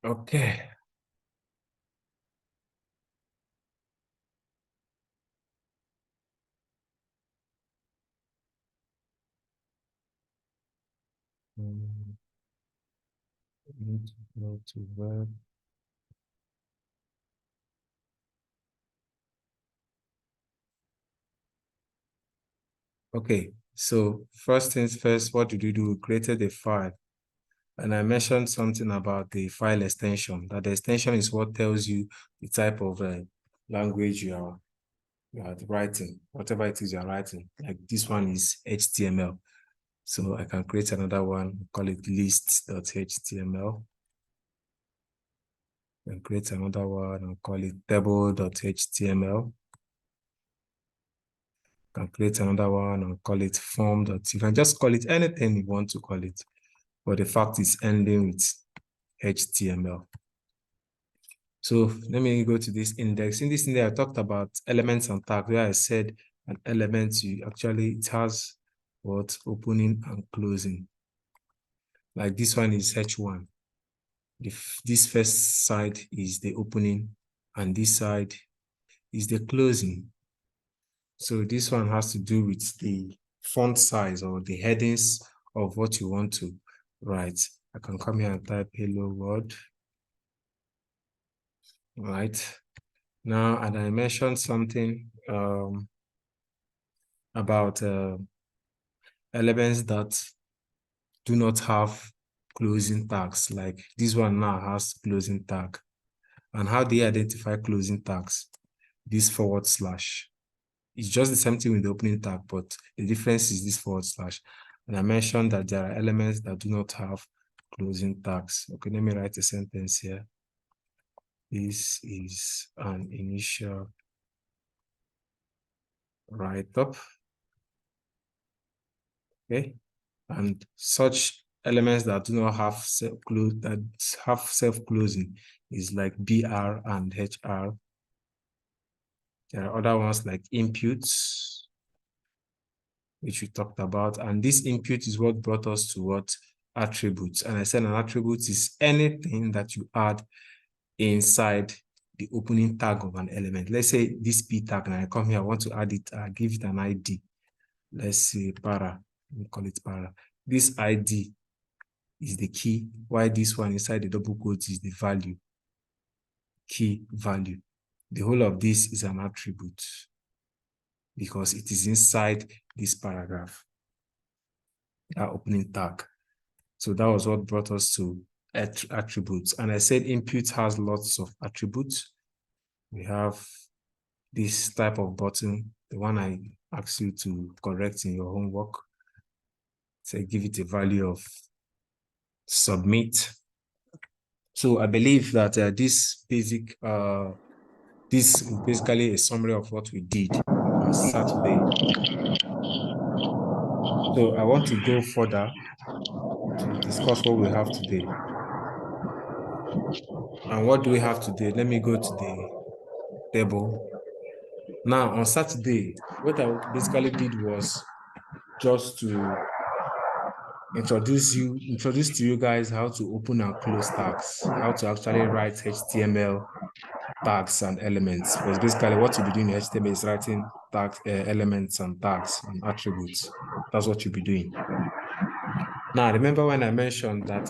Okay. Need to go to web. Okay, so first things first, what did we do? We created a file. And I mentioned something about the file extension, that the extension is what tells you the type of language you are writing, whatever it is you're writing. Like this one is HTML. So I can create another one, call it list.html. And create another one and call it table.html. Can create another one and call it form. You can just call it anything you want to call it. But the fact is ending with HTML. So let me go to this index. In this index, I talked about elements and tags, where I said an element, it has what opening and closing. Like this one is H1. This first side is the opening, and this side is the closing. So this one has to do with the font size or the headings of what you want to write. I can come here and type hello world. Right. Now, and I mentioned something about elements that do not have closing tags. Like this one now has closing tag. And how do you identify closing tags? This forward slash. It's just the same thing with the opening tag, but the difference is this forward slash. And I mentioned that there are elements that do not have closing tags. Okay, let me write a sentence here. This is an initial write-up. Okay, and such elements that do not have self-closing is like BR and HR. There are other ones like inputs, which we talked about, and this input is what brought us to what attributes. And I said an attribute is anything that you add inside the opening tag of an element. Let's say this P tag, and I come here, I want to add it, I give it an ID. Let's say para, we call it para. This ID is the key, while this one inside the double quotes is the value, key value. The whole of this is an attribute because it is inside this paragraph, that opening tag. So that was what brought us to attributes. And I said input has lots of attributes. We have this type of button, the one I asked you to correct in your homework. So give it a value of submit. So I believe that this is basically a summary of what we did on Saturday. So I want to go further to discuss what we have today. And what do we have today? Let me go to the table. Now, on Saturday, what I basically did was just to introduce to you guys how to open and close tags, how to actually write HTML tags and elements. Because basically what you'll be doing in HTML is writing tags, elements and tags and attributes. That's what you'll be doing. Now, remember when I mentioned that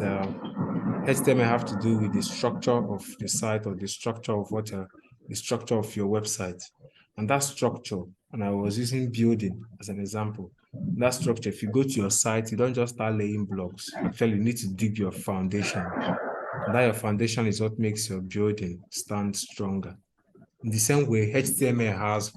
HTML have to do with the structure of the site or the structure of the structure of your website. And that structure, and I was using building as an example. That structure, if you go to your site, you don't just start laying blocks. Actually, you need to dig your foundation. And that your foundation is what makes your building stand stronger. In the same way, HTML has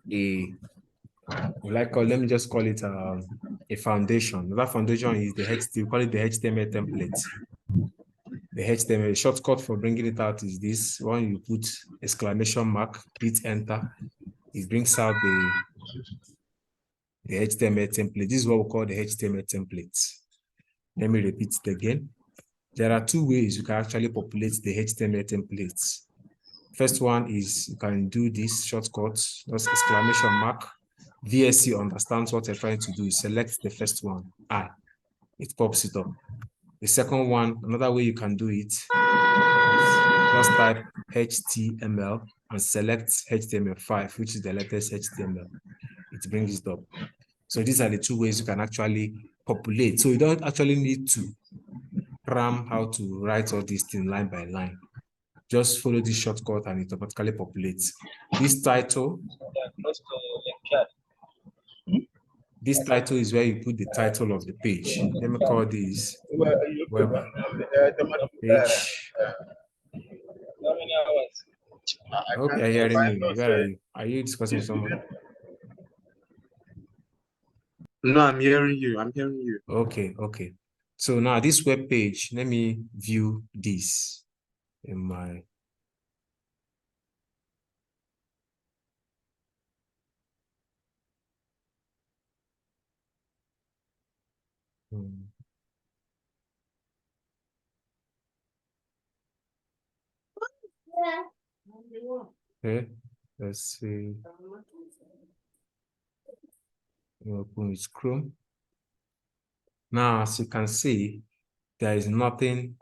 let me just call it a foundation. That foundation is we call it the HTML template. The HTML shortcut for bringing it out is this. When you put exclamation mark, hit enter, it brings out the HTML template. This is what we call the HTML template. Let me repeat it again. There are two ways you can actually populate the HTML templates. First one is you can do this shortcut, just exclamation mark. VSC understands what you're trying to do. Select the first one, I. It pops it up. The second one, another way you can do it is just type HTML and select HTML5, which is the latest HTML. It brings it up. So these are the two ways you can actually populate. So you don't actually need to cram how to write all these things line by line. Just follow this shortcut and it automatically populates. This title is where you put the title of the page. Let me call this web page. I hope you're hearing me. Where are you? Are you discussing with someone? No, I'm hearing you. I'm hearing you. Okay, okay. So now this web page, let me view this in my okay, let's see. Open with Chrome. Now, as you can see, there is nothing.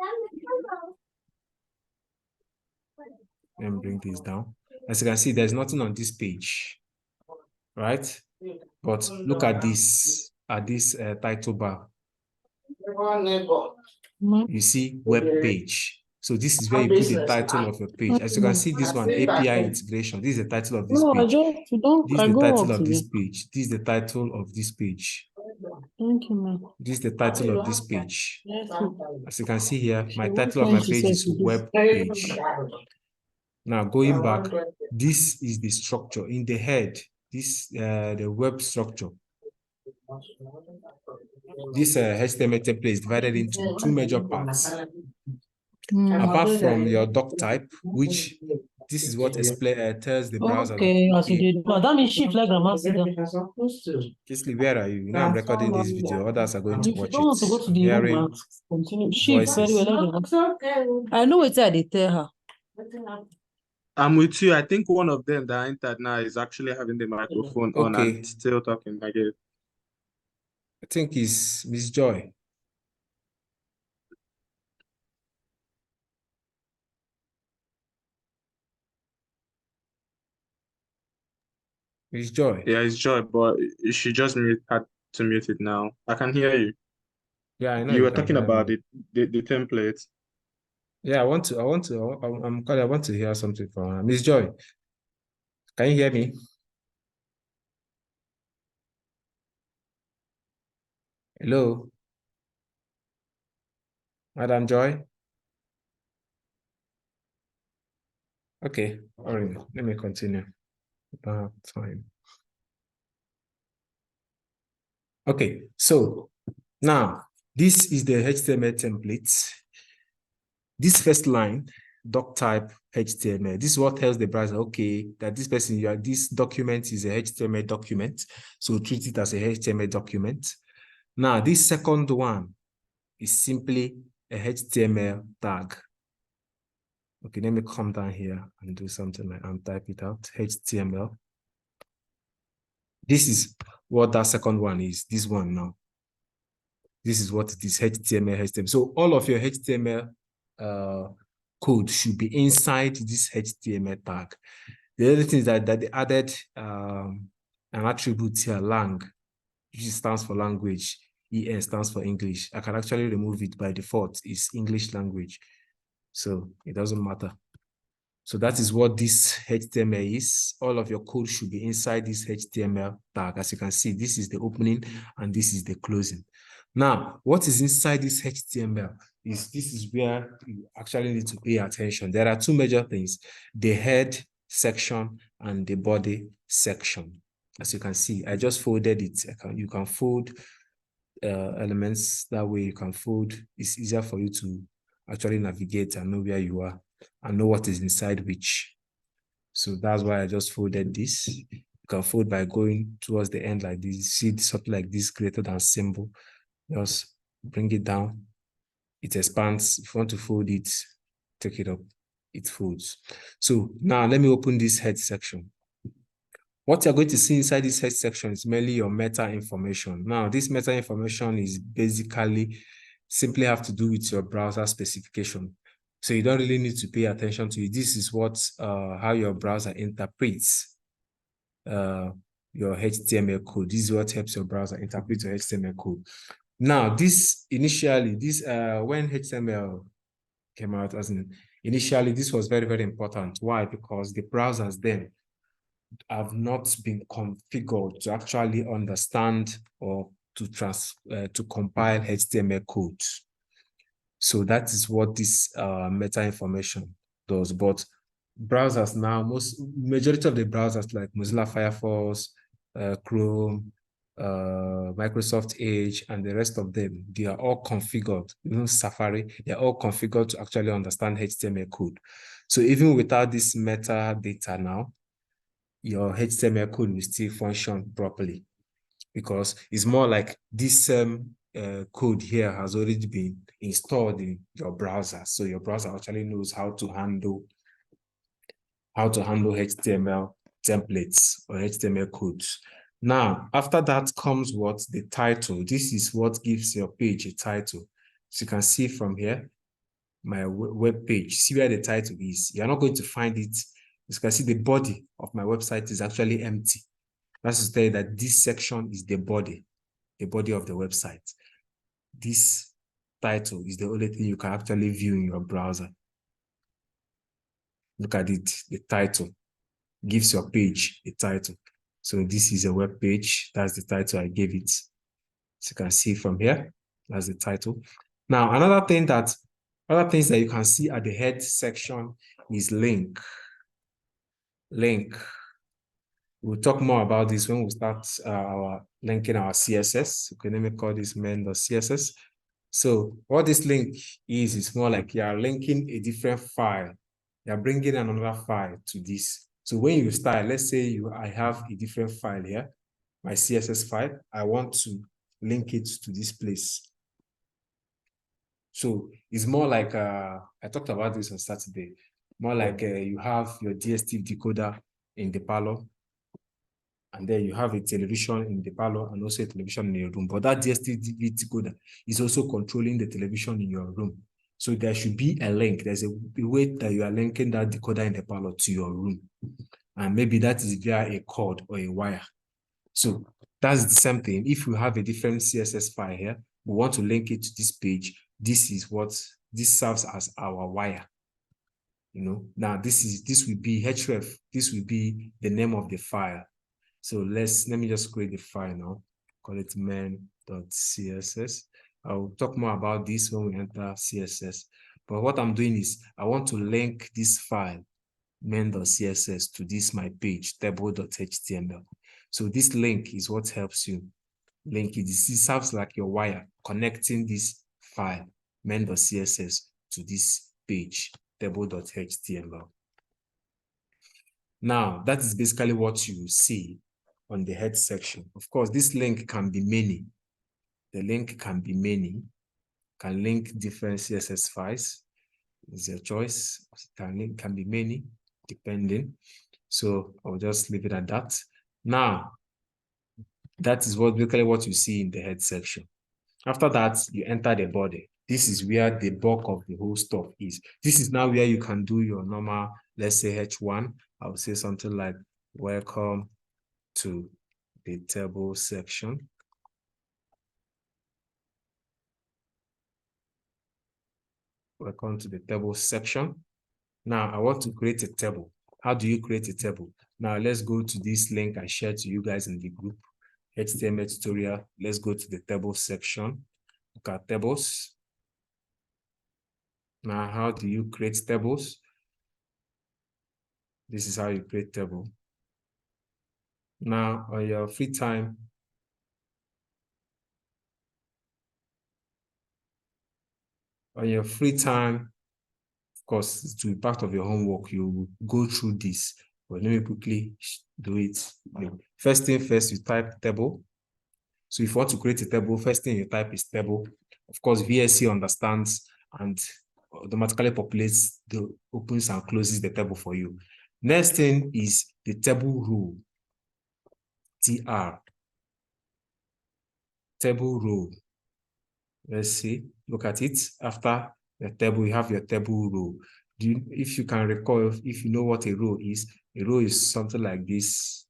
Let me bring this down. As you can see, there's nothing on this page, right? But look at this title bar. You see web page. So this is where you put the title of your page. As you can see, this one, API integration. This is the title of this page. This is the title of this page. This is the title of this page. Thank you, ma'am. This is the title of this page. As you can see here, my title of my page is web page. Now going back, this is the structure in the head. This the web structure. This HTML template is divided into two major parts. Apart from your doc type, which this is what tells the browser. Okay, as you did. That means shift like grandma. Kisly, where are you? Now I'm recording this video. Others are going to watch it. If you don't want to go to the room, continue. Shift very well. I know it's at the tell her. I'm with you. I think one of them that entered now is actually having the microphone on and still talking, I guess. I think it's Miss Joy. Miss Joy. Yeah, it's Joy, but she just had to mute it now. I can hear you. Yeah, I know you were talking about the template. Yeah, I want to hear something from her. Miss Joy, can you hear me? Hello, Madam Joy. Okay, all right, let me continue. I don't have time. Okay, so now this is the HTML template. This first line, doc type HTML. This is what tells the browser, okay, that this document is a HTML document. So treat it as a HTML document. Now, this second one is simply a HTML tag. Okay, let me come down here and do something like and type it out, HTML. This is what that second one is, this one now. This is what it is, HTML. So all of your HTML code should be inside this HTML tag. The other thing is that they added an attribute here, lang, which stands for language. EN stands for English. I can actually remove it by default. It's English language. So it doesn't matter. So that is what this HTML is. All of your code should be inside this HTML tag. As you can see, this is the opening and this is the closing. Now, what is inside this HTML this is where you actually need to pay attention. There are two major things, the head section and the body section. As you can see, I just folded it. You can fold elements. That way you can fold. It's easier for you to actually navigate and know where you are and know what is inside which. So that's why I just folded this. You can fold by going towards the end like this. You see something like this greater than symbol. Just bring it down. It expands. If you want to fold it, take it up. It folds. So now let me open this head section. What you're going to see inside this head section is mainly your meta information. Now, this meta information is basically simply have to do with your browser specification. So you don't really need to pay attention to it. This is what how your browser interprets your HTML code. This is what helps your browser interpret your HTML code. Now, this initially, when HTML came out, as in initially, this was very, very important. Why? Because the browsers then have not been configured to actually understand or to compile HTML codes. So that is what this meta information does. But browsers now, majority of the browsers like Mozilla Firefox, Chrome, Microsoft Edge, and the rest of them, they are all configured. Even Safari, they are all configured to actually understand HTML code. So even without this metadata now, your HTML code will still function properly, because it's more like this code here has already been installed in your browser. So your browser actually knows how to handle HTML templates or HTML codes. Now, after that comes what? The title. This is what gives your page a title. So you can see from here, my web page, see where the title is. You're not going to find it. You can see the body of my website is actually empty. That's to tell you that this section is the body of the website. This title is the only thing you can actually view in your browser. Look at it, the title gives your page a title. So this is a web page. That's the title I gave it. So you can see from here, that's the title. Now, other things that you can see at the head section is link. Link. We'll talk more about this when we start linking our CSS. Okay, let me call this main.css. So what this link is more like you are linking a different file. You are bringing another file to this. So when you start, let's say I have a different file here, my CSS file. I want to link it to this place. So it's more like, I talked about this on Saturday, more like you have your DSTV decoder in the parlor, and then you have a television in the parlor and also a television in your room. But that DSTV decoder is also controlling the television in your room. So there should be a link. There's a way that you are linking that decoder in the parlor to your room. And maybe that is via a cord or a wire. So that's the same thing. If you have a different CSS file here, we want to link it to this page. This serves as our wire. You know, now this will be href. This will be the name of the file. So let me just create the file now. Call it main.css. I'll talk more about this when we enter CSS. But what I'm doing is I want to link this file, main.css, to this my page, table.html. So this link is what helps you link it. This serves like your wire connecting this file, main.css, to this page, table.html. Now, that is basically what you see on the head section. Of course, this link can be many. The link can be many, can link different CSS files. It's your choice. Can be many, depending. So I'll just leave it at that. Now, that is basically what you see in the head section. After that, you enter the body. This is where the bulk of the whole stuff is. This is now where you can do your normal, let's say H1. I would say something like, welcome to the table section. Welcome to the table section. Now I want to create a table. How do you create a table? Now let's go to this link I shared to you guys in the group, HTML tutorial. Let's go to the table section. Look at tables. Now, how do you create tables? This is how you create table. Now, on your free time, of course, to be part of your homework, you go through this. But let me quickly do it. First thing first, you type table. So if you want to create a table, first thing you type is table. Of course, VSC understands and automatically populates opens and closes the table for you. Next thing is the table rule. TR. Table rule. Let's see. look at it. After the table, you have your table row. If you can recall, if you know what a row is something like this.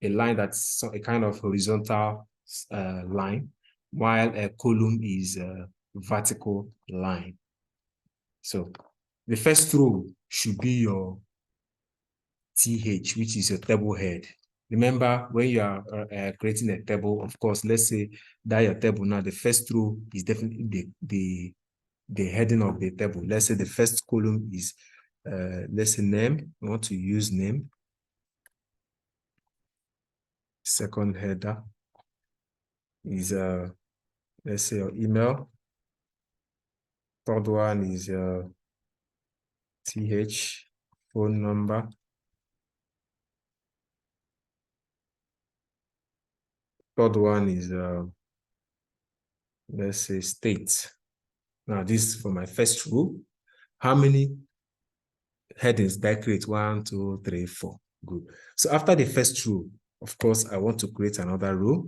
A line that's a kind of horizontal line, while a column is a vertical line. So the first row should be your TH, which is your table head. Remember, when you are creating a table, of course, let's say that your table now, the first row is definitely the heading of the table. Let's say the first column is, let's say name. We want to use name. Second header is, let's say your email. Third one is TH, phone number. Third one is, let's say state. Now this is for my first row. How many headings did I create? 1, 2, 3, 4. Good. So after the first row, of course, I want to create another row.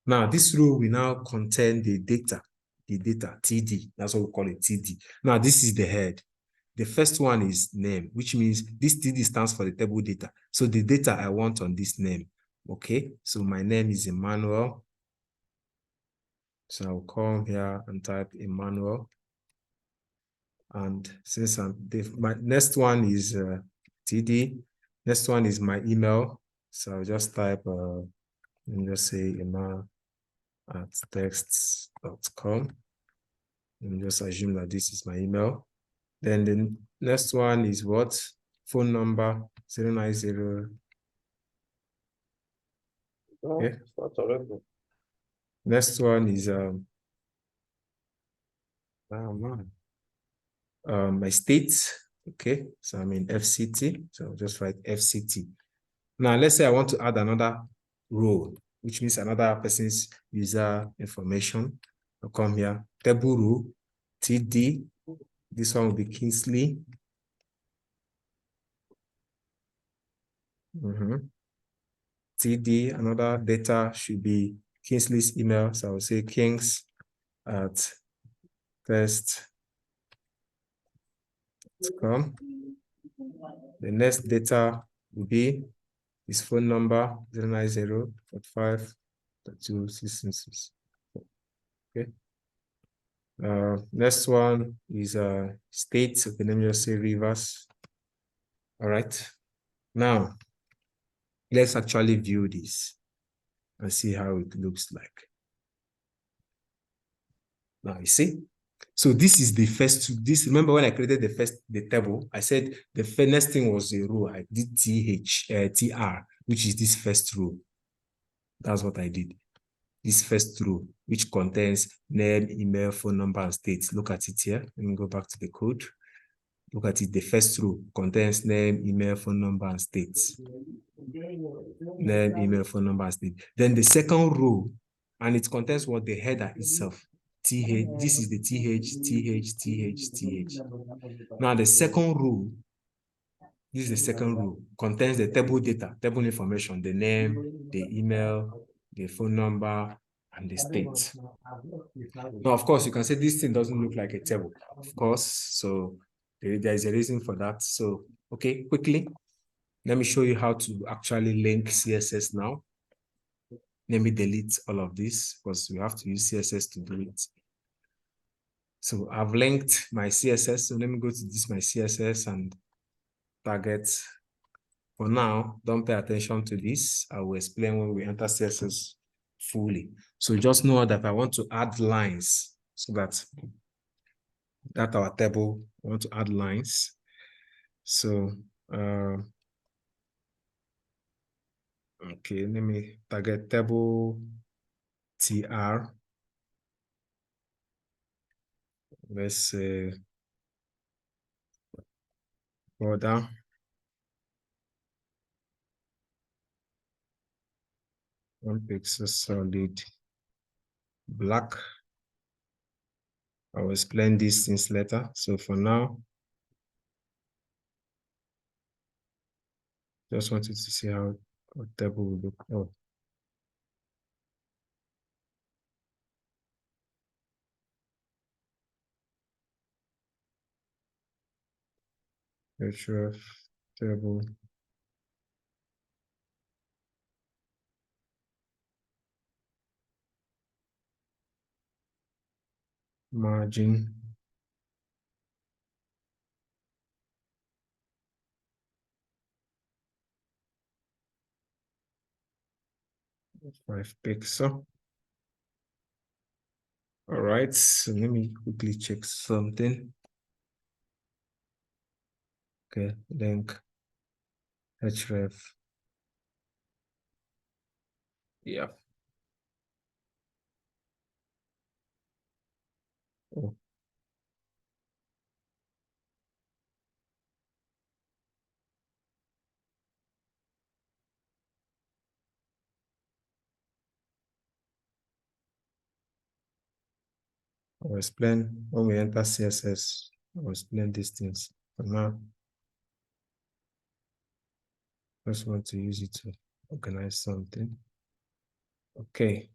Now this row will now contain the data, TD. That's what we call it, TD. Now this is the head. The first one is name, which means this TD stands for the table data. So the data I want on this name. Okay, so my name is Emmanuel. So I'll come here and type Emmanuel. And since my next one is TD, next one is my email. So I'll just type, and just say emma@texts.com. And just assume that this is my email. Then the next one is what? Phone number 090. Okay. Next one is my state. Okay, so I'm in FCT. So I'll just write FCT. Now let's say I want to add another row, which means another person's user information. I'll come here, table row, TD. This one will be Kingsley. TD, another data should be Kingsley's email. So I will say kings@first.com. The next data will be his phone number 09045.2666. Okay. Next one is state. Okay, let me just say Rivers. All right. Now, let's actually view this and see how it looks like. Now, you see? So this is the first, remember when I created the table, I said the next thing was a row. I did TR, which is this first row. That's what I did. This first row, which contains name, email, phone number, and state. Look at it here. Let me go back to the code. Look at it. The first row contains name, email, phone number, and state. Name, email, phone number, and state. Then the second row, and it contains what? The header itself. TH. This is the TH. Now the second row, this is the second row, contains the table data, table information, the name, the email, the phone number, and the state. Now, of course, you can say this thing doesn't look like a table, of course. So there is a reason for that. So, okay, quickly, let me show you how to actually link CSS now. Let me delete all of this because we have to use CSS to do it. So I've linked my CSS. So let me go to this, my CSS, and target. For now, don't pay attention to this. I will explain when we enter CSS fully. So just know that I want to add lines so that our table, I want to add lines. So, okay, let me target table TR. Let's say border. One pixel solid black. I will explain these things later. So for now, just wanted to see how a table will look. Oh. href table margin five pixel. All right, so let me quickly check something. Okay, link href. Yeah. Oh. I'll explain when we enter CSS. I'll explain these things. For now, I just want to use it to organize something. Okay.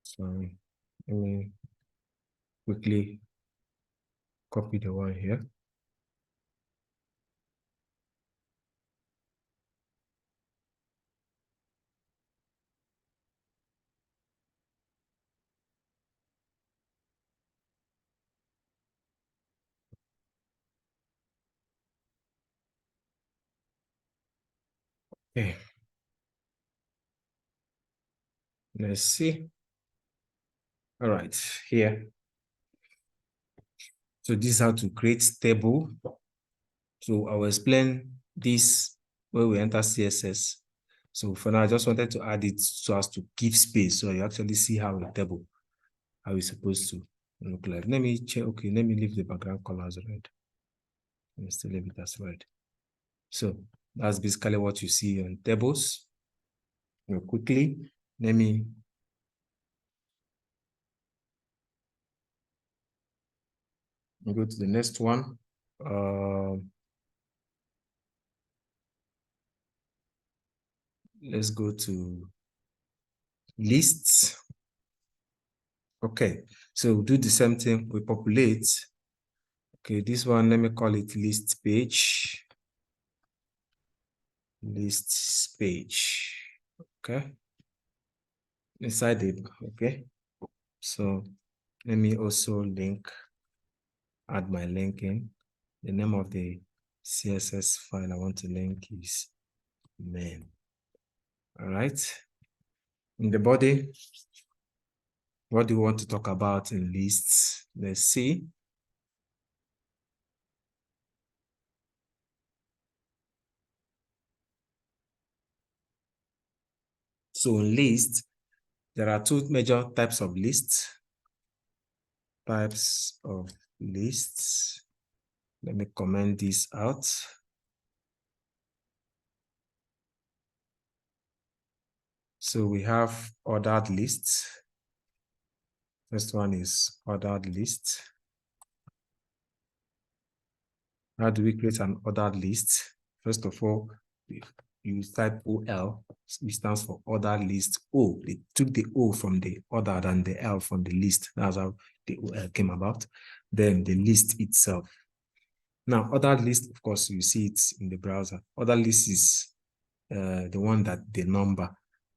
Sorry, let me quickly copy the one here. Okay. Let's see. All right, here. So this is how to create table. So I will explain this when we enter CSS. So for now, I just wanted to add it so as to give space so you actually see how the table, how it's supposed to look like. Let me check. Okay, let me leave the background color as red. Let me still leave it as red. So that's basically what you see on tables. Real quickly, let me go to the next one. Let's go to lists. Okay, so do the same thing. We populate. Okay, this one, let me call it list page. List page. Okay. Inside it. Okay. So let me also add my link in. The name of the CSS file I want to link is main. All right. In the body, what do you want to talk about in lists? Let's see. So in lists, there are two major types of lists. Types of lists. Let me comment this out. So we have ordered lists. First one is ordered list. How do we create an ordered list? First of all, you type OL, which stands for ordered list. O, they took the O from the ordered and the L from the list. That's how the OL came about. Then the list itself. Now, ordered list, of course, you see it in the browser. Ordered list is the one that the number.